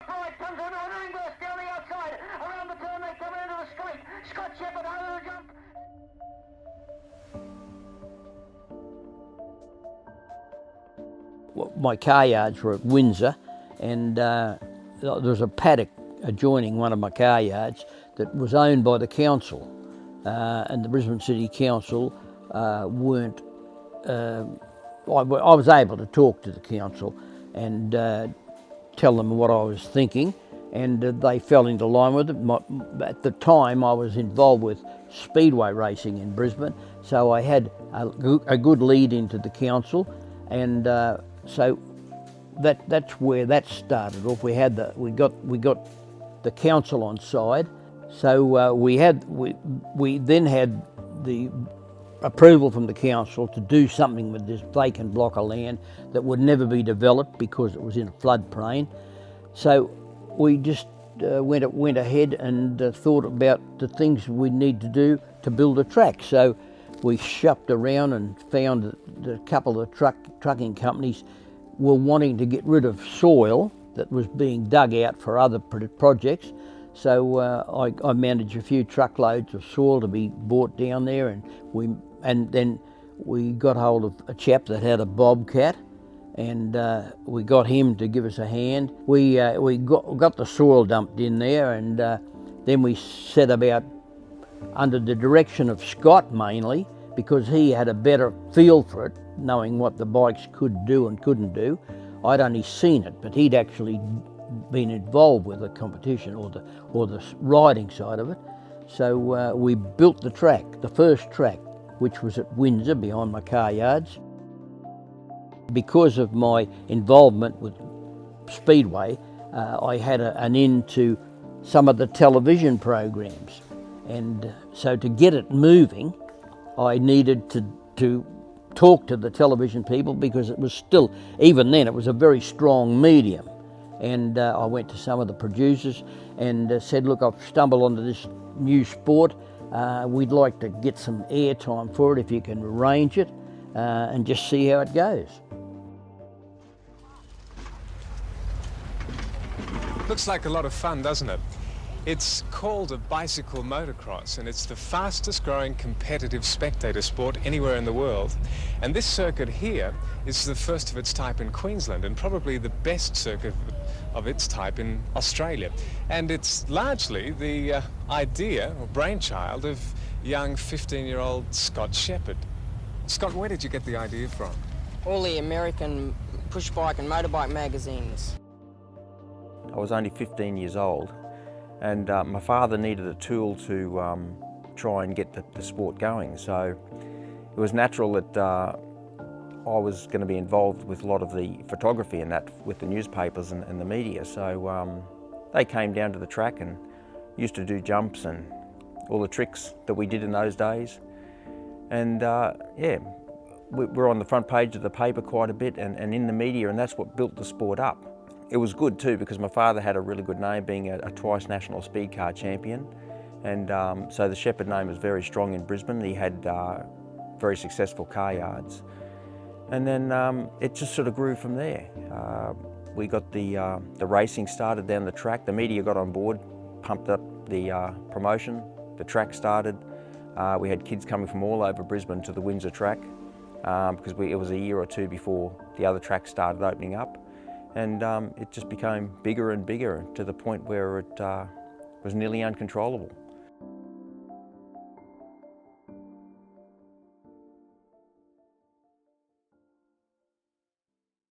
Right, comes on a ring burst down the outside. Around the turn, they come into the straight. Scott Shepherd over the jump. My car yards were at Windsor, and there was a paddock adjoining one of my car yards that was owned by the council, and the Brisbane City Council weren't. I was able to talk to the council and tell them what I was thinking, and they fell into line with it. At the time, I was involved with speedway racing in Brisbane, so I had a good lead into the council, and so that's where that started off. We got the council on side, so we then had the approval from the council to do something with this vacant block of land that would never be developed because it was in a floodplain. So we just went ahead and thought about the things we need to do to build a track. So we shopped around and found that a couple of trucking companies were wanting to get rid of soil that was being dug out for other projects. So I managed a few truckloads of soil to be brought down there, and then we got hold of a chap that had a bobcat, and we got him to give us a hand. We got the soil dumped in there, and then we set about, under the direction of Scott mainly, because he had a better feel for it, knowing what the bikes could do and couldn't do. I'd only seen it, but he'd actually been involved with the competition or the riding side of it. So we built the track, the first track, which was at Windsor behind my car yards. Because of my involvement with Speedway, I had an in to some of the television programs, and so to get it moving, I needed to talk to the television people, because it was still, even then, it was a very strong medium. And I went to some of the producers and said, look, I've stumbled onto this new sport. We'd like to get some airtime for it, if you can arrange it, and just see how it goes. Looks like a lot of fun, doesn't it? It's called a bicycle motocross, and it's the fastest growing competitive spectator sport anywhere in the world. And this circuit here is the first of its type in Queensland, and probably the best circuit of its type in Australia. And it's largely the idea or brainchild of young 15-year-old Scott Shepherd. Scott, where did you get the idea from? All the American push bike and motorbike magazines. I was only 15 years old, and my father needed a tool to try and get the sport going. So it was natural that I was going to be involved with a lot of the photography and that with the newspapers and the media. So they came down to the track and used to do jumps and all the tricks that we did in those days. And yeah, we're on the front page of the paper quite a bit and in the media, and that's what built the sport up. It was good too, because my father had a really good name, being a twice national speed car champion, and so the Shepherd name was very strong in Brisbane. He had very successful car yards, and then it just sort of grew from there. We got the racing started down the track. The media got on board, pumped up the promotion. The track started. We had kids coming from all over Brisbane to the Windsor track, because it was a year or two before the other track started opening up. And it just became bigger and bigger, to the point where it was nearly uncontrollable.